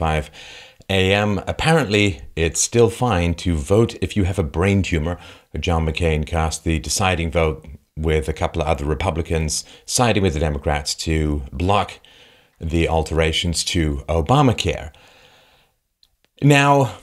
5 a.m. Apparently, it's still fine to vote if you have a brain tumor. John McCain cast the deciding vote with a couple of other Republicans siding with the Democrats to block the alterations to Obamacare. Now,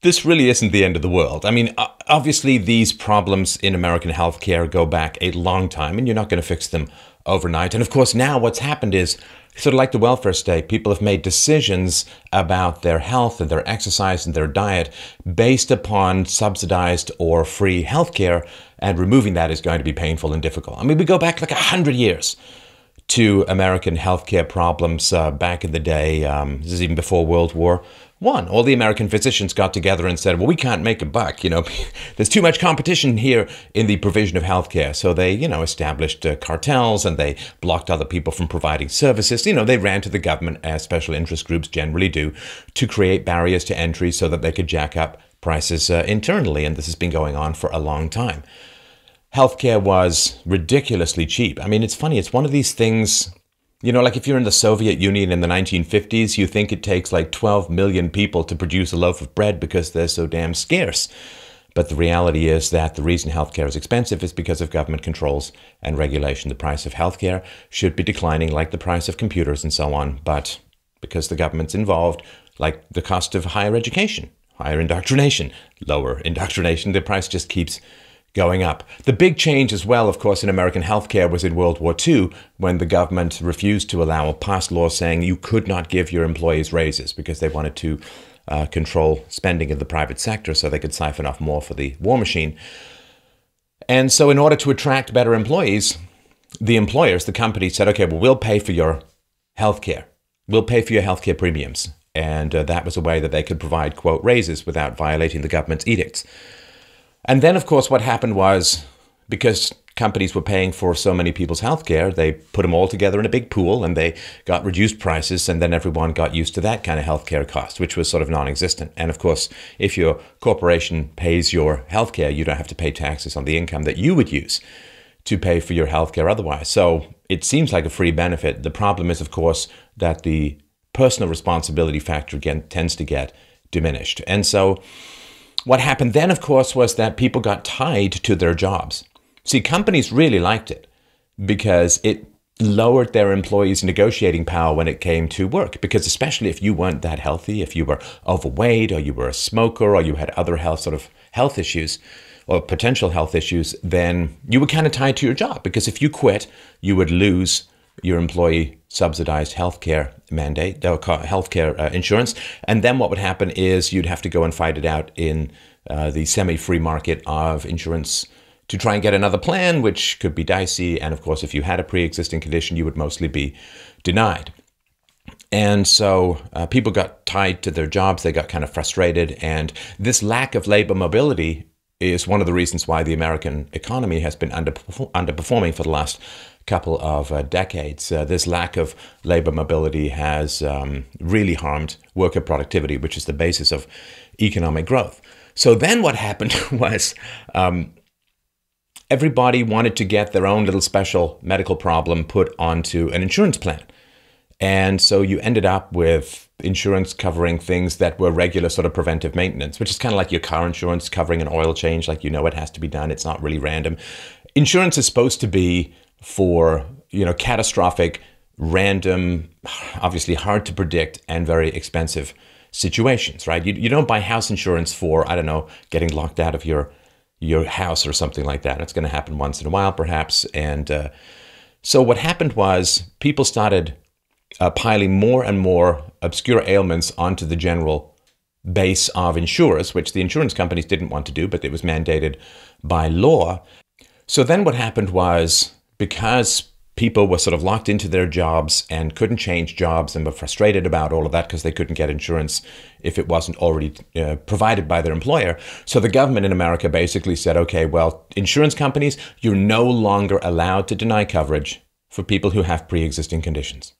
this really isn't the end of the world. I mean, obviously, these problems in American healthcare go back a long time, and you're not going to fix them overnight. And of course, now what's happened is, sort of like the welfare state, people have made decisions about their health and their exercise and their diet based upon subsidized or free healthcare, and removing that is going to be painful and difficult. I mean, we go back like 100 years to American healthcare problems back in the day. This is even before World War I. All the American physicians got together and said, well, we can't make a buck. There's too much competition here in the provision of healthcare. So they, established cartels, and they blocked other people from providing services. They ran to the government, as special interest groups generally do, to create barriers to entry so that they could jack up prices internally. And this has been going on for a long time. Healthcare was ridiculously cheap. I mean, it's funny. It's one of these things, like if you're in the Soviet Union in the 1950s, you think it takes like 12 million people to produce a loaf of bread because they're so damn scarce. But the reality is that the reason healthcare is expensive is because of government controls and regulation. The price of healthcare should be declining like the price of computers and so on. But because the government's involved, like the cost of higher education, higher indoctrination, lower indoctrination, the price just keeps going up. The big change as well, of course, in American healthcare was in World War II, when the government refused to allow, passed laws saying you could not give your employees raises because they wanted to control spending in the private sector so they could siphon off more for the war machine. And so in order to attract better employees, the employers, the companies said, okay, well, we'll pay for your healthcare. We'll pay for your healthcare premiums. And that was a way that they could provide, quote, raises without violating the government's edicts. And then, of course, what happened was, because companies were paying for so many people's healthcare, they put them all together in a big pool and they got reduced prices, and then everyone got used to that kind of healthcare cost, which was sort of non-existent. And of course, if your corporation pays your healthcare, you don't have to pay taxes on the income that you would use to pay for your healthcare otherwise. So it seems like a free benefit. The problem is, of course, that the personal responsibility factor again tends to get diminished. And so what happened then, of course, was that people got tied to their jobs. See, companies really liked it because it lowered their employees' negotiating power when it came to work. Because especially if you weren't that healthy, if you were overweight or you were a smoker or you had other health issues or potential health issues, then you were kind of tied to your job. Because if you quit, you would lose your employee subsidized healthcare mandate, healthcare insurance. And then what would happen is you'd have to go and fight it out in the semi-free market of insurance to try and get another plan, which could be dicey. And of course, if you had a pre-existing condition, you would mostly be denied. And so people got tied to their jobs. They got kind of frustrated. And this lack of labor mobility is one of the reasons why the American economy has been underperforming for the last couple of decades. This lack of labor mobility has really harmed worker productivity, which is the basis of economic growth. So then what happened was everybody wanted to get their own little special medical problem put onto an insurance plan. And so you ended up with insurance covering things that were regular sort of preventive maintenance, which is kind of like your car insurance covering an oil change, like it has to be done. It's not really random. Insurance is supposed to be for, catastrophic, random, obviously hard to predict and very expensive situations, right? You don't buy house insurance for, I don't know, getting locked out of your house or something like that. It's going to happen once in a while, perhaps. And so what happened was people started piling more and more obscure ailments onto the general base of insurers, which the insurance companies didn't want to do, but it was mandated by law. So then what happened was, because people were sort of locked into their jobs and couldn't change jobs and were frustrated about all of that because they couldn't get insurance if it wasn't already provided by their employer. So the government in America basically said, okay, well, insurance companies, you're no longer allowed to deny coverage for people who have pre-existing conditions.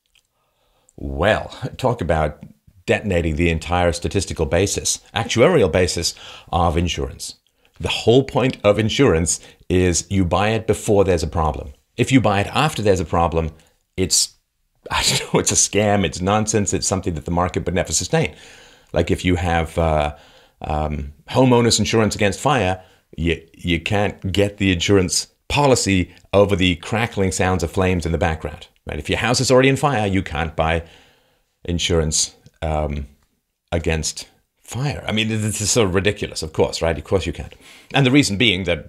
Well, talk about detonating the entire statistical basis, actuarial basis of insurance. The whole point of insurance is you buy it before there's a problem. If you buy it after there's a problem, it's I don't know, it's a scam, it's nonsense, it's something that the market would never sustain. Like if you have homeowners insurance against fire, you can't get the insurance policy over the crackling sounds of flames in the background. Right? If your house is already on fire, you can't buy insurance against fire. I mean, this is so ridiculous, of course, right? Of course you can't. And the reason being that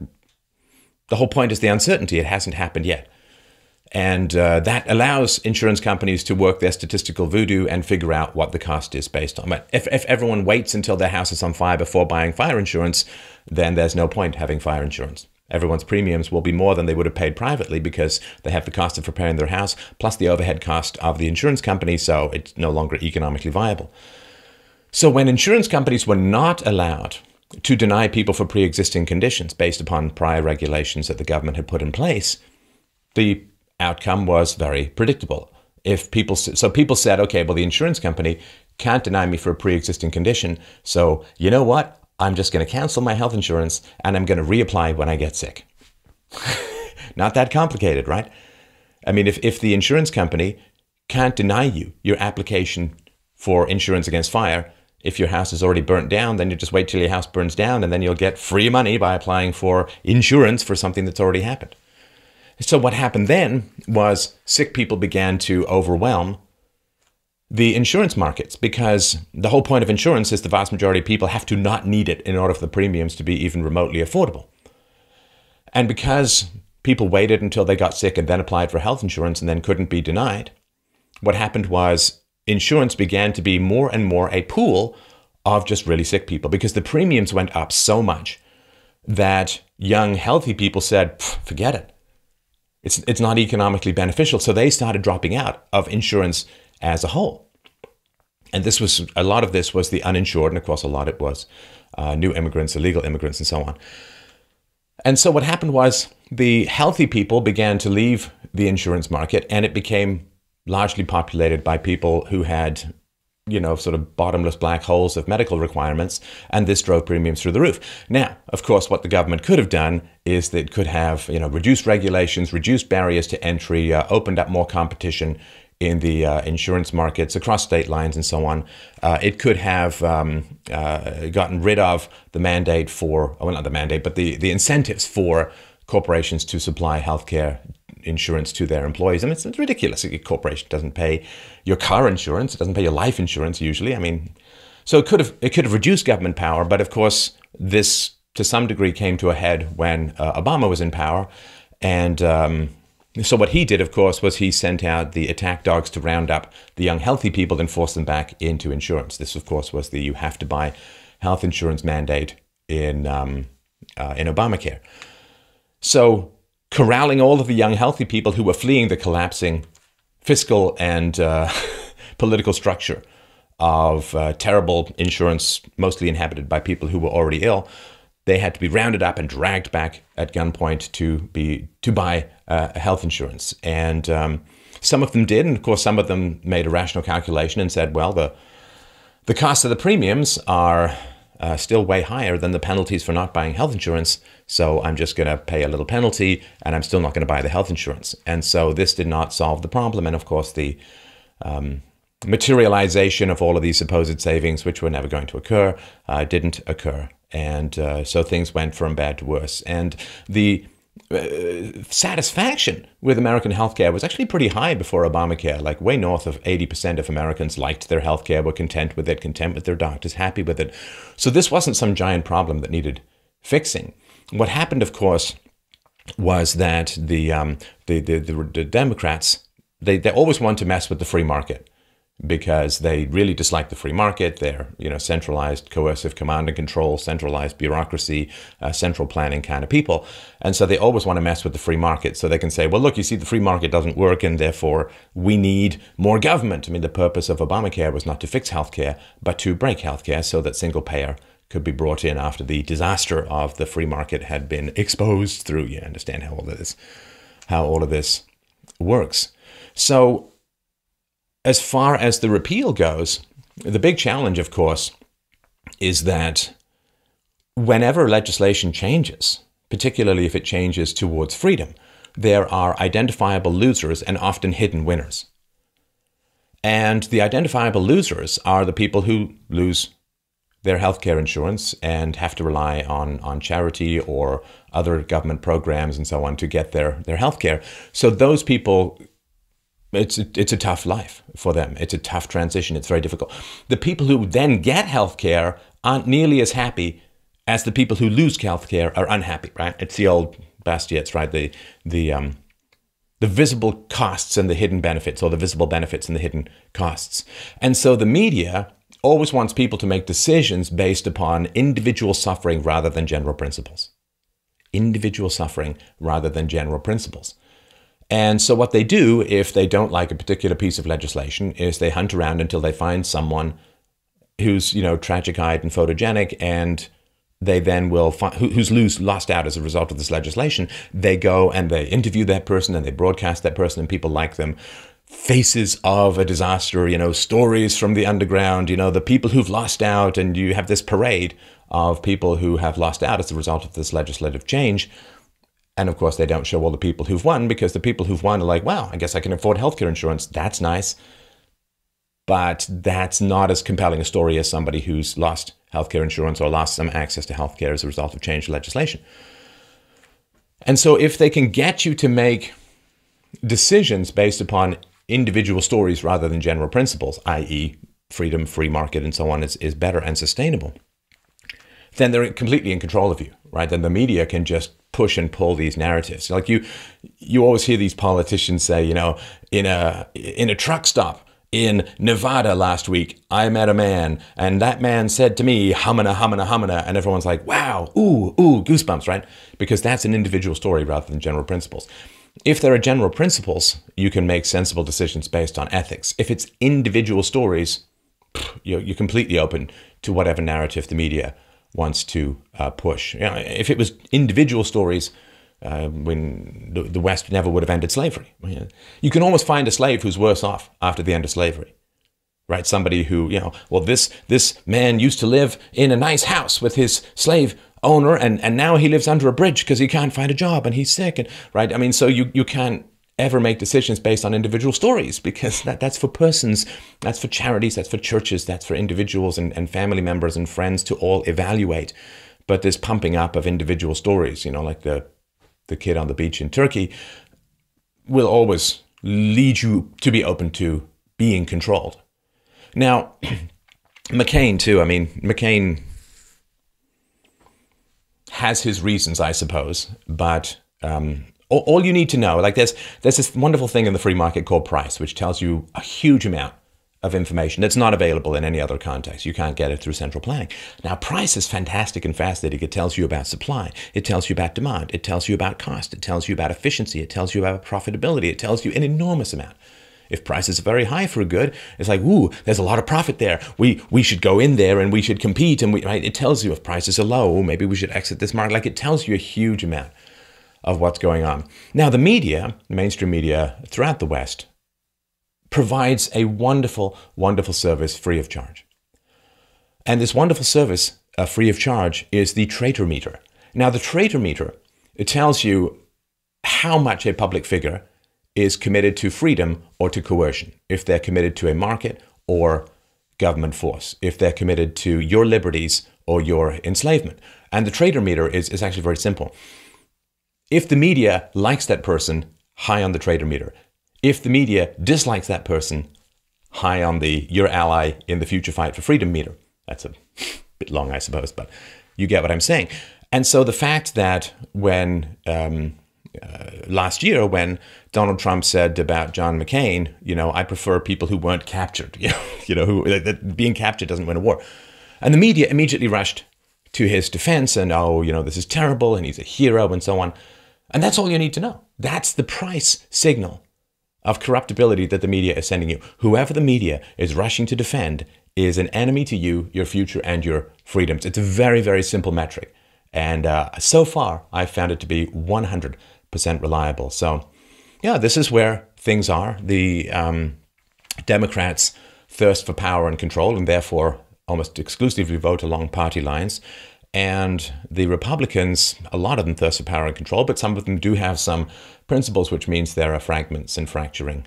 the whole point is the uncertainty. It hasn't happened yet. And that allows insurance companies to work their statistical voodoo and figure out what the cost is based on. But if everyone waits until their house is on fire before buying fire insurance, then there's no point having fire insurance. Everyone's premiums will be more than they would have paid privately because they have the cost of repairing their house plus the overhead cost of the insurance company, so it's no longer economically viable. So when insurance companies were not allowed to deny people for pre-existing conditions based upon prior regulations that the government had put in place, the outcome was very predictable. People said, okay, well, the insurance company can't deny me for a pre-existing condition, so you know what? I'm just going to cancel my health insurance and I'm going to reapply when I get sick. Not that complicated, right? I mean, if the insurance company can't deny you your application for insurance against fire, if your house is already burnt down, then you just wait till your house burns down and then you'll get free money by applying for insurance for something that's already happened. So what happened then was sick people began to overwhelm the insurance markets, because the whole point of insurance is the vast majority of people have to not need it in order for the premiums to be even remotely affordable. And because people waited until they got sick and then applied for health insurance and then couldn't be denied, what happened was insurance began to be more and more a pool of just really sick people, because the premiums went up so much that young, healthy people said, forget it. It's not economically beneficial. So they started dropping out of insurance as a whole. And a lot of this was the uninsured, and of course a lot it was new immigrants, illegal immigrants, and so on. And so what happened was the healthy people began to leave the insurance market, and it became largely populated by people who had, sort of bottomless black holes of medical requirements, and this drove premiums through the roof. Now, of course, what the government could have done is that it could have, reduced regulations, reduced barriers to entry, opened up more competition in the insurance markets across state lines and so on. It could have gotten rid of the mandate for, well, not the mandate, but the incentives for corporations to supply healthcare insurance to their employees. I mean, it's ridiculous. A corporation doesn't pay your car insurance. It doesn't pay your life insurance usually. I mean, so it could have reduced government power. But of course, this to some degree came to a head when Obama was in power. And so what he did, of course, was he sent out the attack dogs to round up the young, healthy people and force them back into insurance. This, of course, was the you have to buy health insurance mandate in Obamacare. So corralling all of the young, healthy people who were fleeing the collapsing fiscal and political structure of terrible insurance, mostly inhabited by people who were already ill, they had to be rounded up and dragged back at gunpoint to buy health insurance. And some of them did, and of course some of them made a rational calculation and said, well, the cost of the premiums are still way higher than the penalties for not buying health insurance, so I'm just going to pay a little penalty and I'm still not going to buy the health insurance. And so this did not solve the problem. And of course the materialization of all of these supposed savings, which were never going to occur, didn't occur. And so things went from bad to worse. And the satisfaction with American healthcare was actually pretty high before Obamacare, like way north of 80% of Americans liked their healthcare, were content with it, content with their doctors, happy with it. So this wasn't some giant problem that needed fixing. What happened, of course, was that the Democrats, they always want to mess with the free market, because they really dislike the free market. They're, centralized, coercive command and control, centralized bureaucracy, central planning kind of people. And so they always want to mess with the free market so they can say, well, look, you see, the free market doesn't work and therefore we need more government. I mean, the purpose of Obamacare was not to fix healthcare, but to break healthcare so that single payer could be brought in after the disaster of the free market had been exposed through. You understand how all of this works. So as far as the repeal goes, the big challenge, of course, is that whenever legislation changes, particularly if it changes towards freedom, there are identifiable losers and often hidden winners. And the identifiable losers are the people who lose their healthcare insurance and have to rely on charity or other government programs and so on to get their healthcare. So those people, it's a tough life for them. It's a tough transition. It's very difficult. The people who then get healthcare aren't nearly as happy as the people who lose healthcare are unhappy, right? It's the old Bastiats, right? The visible costs and the hidden benefits, or the visible benefits and the hidden costs. And so the media always wants people to make decisions based upon individual suffering rather than general principles. Individual suffering rather than general principles. And so what they do, if they don't like a particular piece of legislation, is they hunt around until they find someone who's, tragic-eyed and photogenic, and they then will find who's lost out as a result of this legislation. They go and they interview that person and they broadcast that person, and people like them. Faces of a disaster, stories from the underground, the people who've lost out, and you have this parade of people who have lost out as a result of this legislative change. And of course, they don't show all the people who've won, because the people who've won are like, wow, I guess I can afford healthcare insurance. That's nice. But that's not as compelling a story as somebody who's lost healthcare insurance or lost some access to healthcare as a result of changed legislation. And so if they can get you to make decisions based upon individual stories rather than general principles, i.e. freedom, free market, and so on is better and sustainable, then they're completely in control of you, right? Then the media can just push and pull these narratives. Like you always hear these politicians say, in a truck stop in Nevada last week, I met a man, and that man said to me, humana, humana, humana, and everyone's like, wow, ooh, goosebumps, right? Because that's an individual story rather than general principles. If there are general principles, you can make sensible decisions based on ethics. If it's individual stories, you're completely open to whatever narrative the media wants to push. If it was individual stories, when the West never would have ended slavery. You can almost find a slave who's worse off after the end of slavery, right? Somebody who, this man used to live in a nice house with his slave owner, and now he lives under a bridge because he can't find a job and he's sick, and right? I mean, so you can't ever make decisions based on individual stories, because that's for persons, that's for charities, that's for churches, that's for individuals and family members and friends to all evaluate. But this pumping up of individual stories, like the kid on the beach in Turkey, will always lead you to be open to being controlled. Now, McCain too. I mean, McCain has his reasons, I suppose, but all you need to know, like there's this wonderful thing in the free market called price, which tells you a huge amount of information that's not available in any other context. You can't get it through central planning. Now, price is fantastic and fascinating. It tells you about supply. It tells you about demand. It tells you about cost. It tells you about efficiency. It tells you about profitability. It tells you an enormous amount. If prices are very high for a good, it's like, ooh, there's a lot of profit there. We should go in there and we should compete. And right? It tells you if prices are low, maybe we should exit this market. Like, it tells you a huge amount of what's going on. Now, the media, mainstream media throughout the West, provides a wonderful, wonderful service free of charge. And this wonderful service free of charge is the traitor meter. Now, the traitor meter, it tells you how much a public figure is committed to freedom or to coercion, if they're committed to a market or government force, if they're committed to your liberties or your enslavement. And the traitor meter is actually very simple. If the media likes that person, high on the traitor meter. If the media dislikes that person, high on the your ally in the future fight for freedom meter. That's a bit long, I suppose, but you get what I'm saying. And so the fact that when last year, when Donald Trump said about John McCain, I prefer people who weren't captured, who that being captured doesn't win a war. And the media immediately rushed to his defense and, this is terrible and he's a hero and so on. And that's all you need to know. That's the price signal of corruptibility that the media is sending you. Whoever the media is rushing to defend is an enemy to you, your future, and your freedoms. It's a very, very simple metric. And so far, I've found it to be 100% reliable. So, yeah, this is where things are. The Democrats thirst for power and control, and therefore almost exclusively vote along party lines. And the Republicans, a lot of them thirst for power and control, but some of them do have some principles, which means there are fragments and fracturing.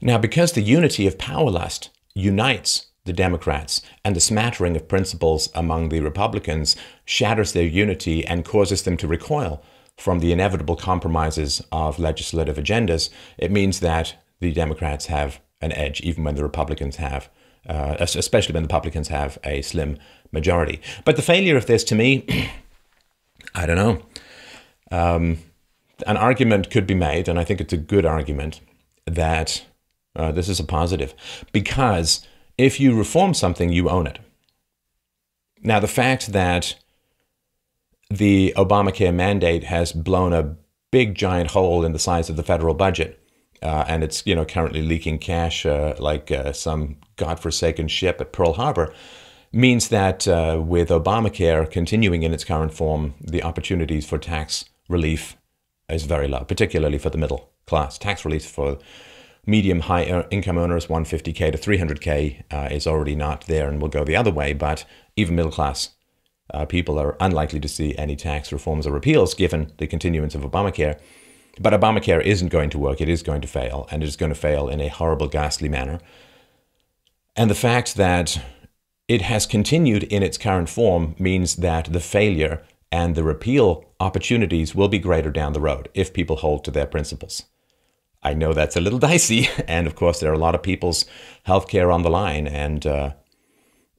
Now, because the unity of power lust unites the Democrats and the smattering of principles among the Republicans shatters their unity and causes them to recoil from the inevitable compromises of legislative agendas, it means that the Democrats have an edge, even when the Republicans have, especially when the Republicans have a slim majority. But the failure of this, to me, I don't know. An argument could be made, and I think it's a good argument, that this is a positive, because if you reform something, you own it. Now, the fact that the Obamacare mandate has blown a big giant hole in the size of the federal budget, and it's currently leaking cash like some godforsaken ship at Pearl Harbor, means that with Obamacare continuing in its current form, the opportunities for tax relief is very low, particularly for the middle class. Tax relief for medium high income earners, 150K to 300K, is already not there and will go the other way. But even middle class people are unlikely to see any tax reforms or repeals given the continuance of Obamacare. But Obamacare isn't going to work. It is going to fail, and it is going to fail in a horrible, ghastly manner. And the fact that it has continued in its current form means that the failure and the repeal opportunities will be greater down the road if people hold to their principles. I know that's a little dicey, and of course there are a lot of people's healthcare on the line, and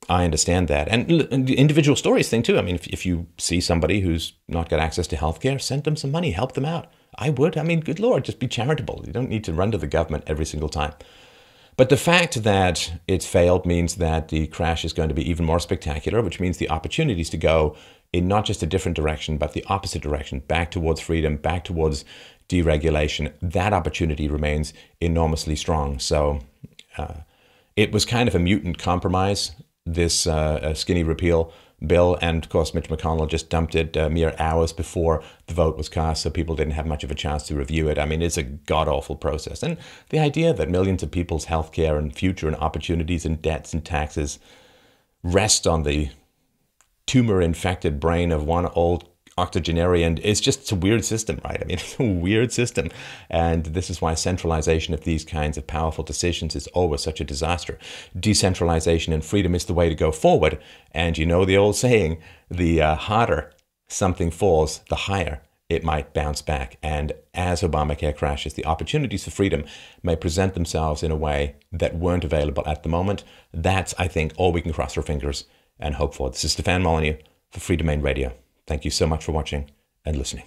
I understand that. And the individual stories thing too. I mean, if you see somebody who's not got access to healthcare, send them some money, help them out. I would. I mean, good Lord, just be charitable. You don't need to run to the government every single time. But the fact that it's failed means that the crash is going to be even more spectacular, which means the opportunities to go in not just a different direction, but the opposite direction, back towards freedom, back towards deregulation, that opportunity remains enormously strong. So it was kind of a mutant compromise, this skinny repeal bill. And of course, Mitch McConnell just dumped it mere hours before the vote was cast, so people didn't have much of a chance to review it. I mean, it's a god-awful process. And the idea that millions of people's healthcare and future and opportunities and debts and taxes rest on the tumor-infected brain of one old octogenarian is just a weird system, right? I mean, it's a weird system. And this is why centralization of these kinds of powerful decisions is always such a disaster. Decentralization and freedom is the way to go forward. And you know the old saying, the harder something falls, the higher it might bounce back. And as Obamacare crashes, the opportunities for freedom may present themselves in a way that weren't available at the moment. That's, I think, all we can cross our fingers and hope for. This is Stefan Molyneux for Free Domain Radio. Thank you so much for watching and listening.